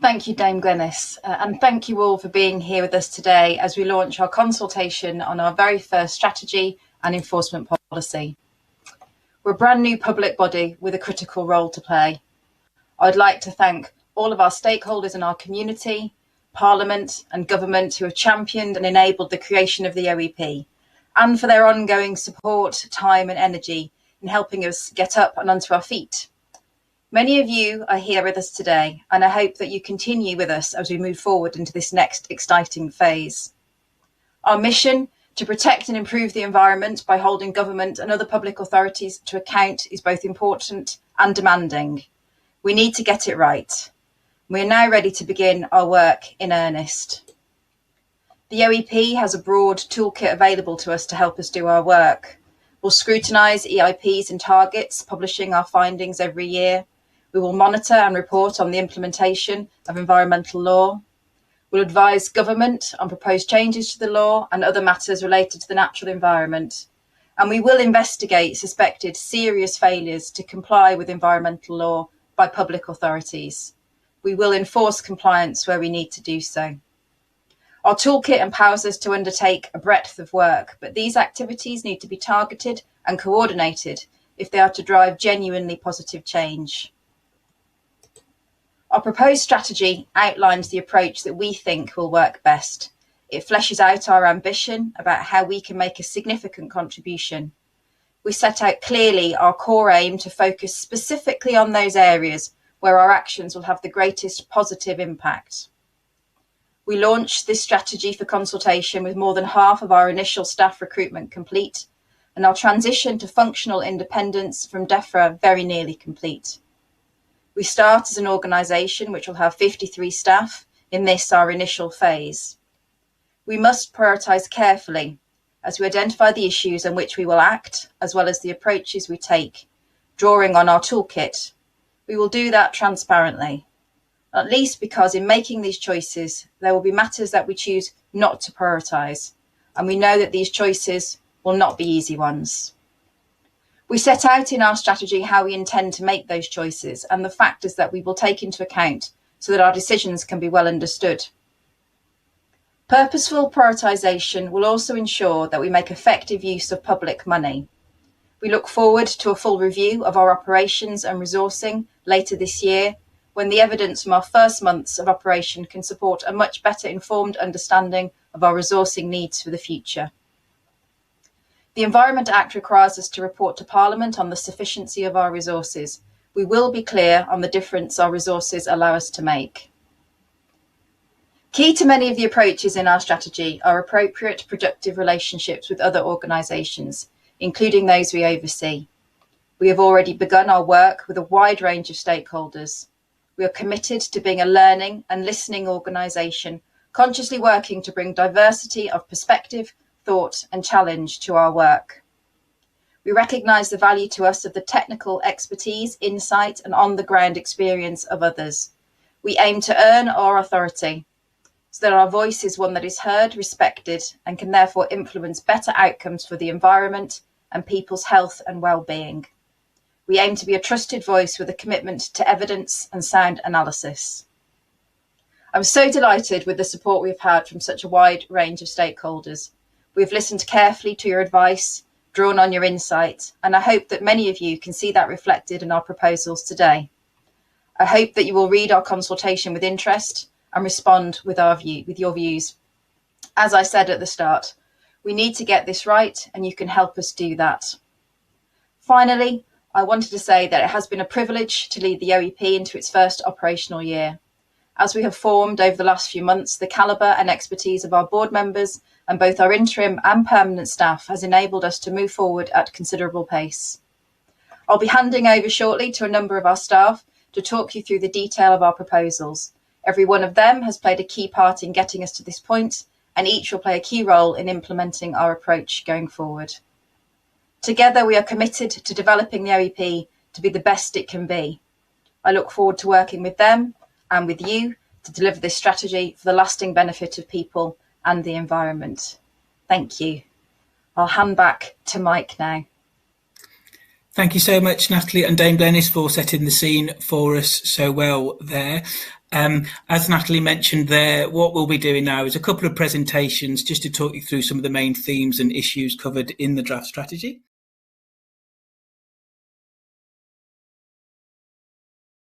Thank you, Dame Glenys, and thank you all for being here with us today as we launch our consultation on our very first strategy and enforcement policy. We're a brand new public body with a critical role to play. I'd like to thank all of our stakeholders in our community, Parliament and government who have championed and enabled the creation of the OEP, and for their ongoing support, time and energy in helping us get up and onto our feet. Many of you are here with us today, and I hope that you continue with us as we move forward into this next exciting phase. Our mission to protect and improve the environment by holding government and other public authorities to account is both important and demanding. We need to get it right. We are now ready to begin our work in earnest. The OEP has a broad toolkit available to us to help us do our work. We'll scrutinise EIPs and targets, publishing our findings every year. We will monitor and report on the implementation of environmental law. We'll advise government on proposed changes to the law and other matters related to the natural environment. And we will investigate suspected serious failures to comply with environmental law by public authorities. We will enforce compliance where we need to do so. Our toolkit empowers us to undertake a breadth of work, but these activities need to be targeted and coordinated if they are to drive genuinely positive change. Our proposed strategy outlines the approach that we think will work best. It fleshes out our ambition about how we can make a significant contribution. We set out clearly our core aim to focus specifically on those areas where our actions will have the greatest positive impact. We launched this strategy for consultation with more than half of our initial staff recruitment complete, and our transition to functional independence from DEFRA very nearly complete. We start as an organisation which will have 53 staff in this, our initial phase. We must prioritise carefully as we identify the issues on which we will act, as well as the approaches we take, drawing on our toolkit. We will do that transparently, not least because in making these choices, there will be matters that we choose not to prioritise, and we know that these choices will not be easy ones. We set out in our strategy how we intend to make those choices and the factors that we will take into account so that our decisions can be well understood. Purposeful prioritisation will also ensure that we make effective use of public money. We look forward to a full review of our operations and resourcing later this year, when the evidence from our first months of operation can support a much better informed understanding of our resourcing needs for the future. The Environment Act requires us to report to Parliament on the sufficiency of our resources. We will be clear on the difference our resources allow us to make. Key to many of the approaches in our strategy are appropriate, productive relationships with other organisations, including those we oversee. We have already begun our work with a wide range of stakeholders. We are committed to being a learning and listening organisation, consciously working to bring diversity of perspective, thought and challenge to our work. We recognise the value to us of the technical expertise, insight and on-the-ground experience of others. We aim to earn our authority so that our voice is one that is heard, respected and can therefore influence better outcomes for the environment and people's health and well-being. We aim to be a trusted voice with a commitment to evidence and sound analysis. I'm so delighted with the support we've had from such a wide range of stakeholders. We've listened carefully to your advice, drawn on your insight, and I hope that many of you can see that reflected in our proposals today. I hope that you will read our consultation with interest and respond with your views. As I said at the start, we need to get this right and you can help us do that. Finally, I wanted to say that it has been a privilege to lead the OEP into its first operational year. As we have formed over the last few months, the calibre and expertise of our board members and both our interim and permanent staff has enabled us to move forward at considerable pace. I'll be handing over shortly to a number of our staff to talk you through the detail of our proposals. Every one of them has played a key part in getting us to this point, and each will play a key role in implementing our approach going forward. Together, we are committed to developing the OEP to be the best it can be. I look forward to working with them and with you to deliver this strategy for the lasting benefit of people and the environment. Thank you. I'll hand back to Mike now. Thank you so much, Natalie and Dame Glenys, for setting the scene for us so well there. As Natalie mentioned there, what we'll be doing now is a couple of presentations just to talk you through some of the main themes and issues covered in the draft strategy.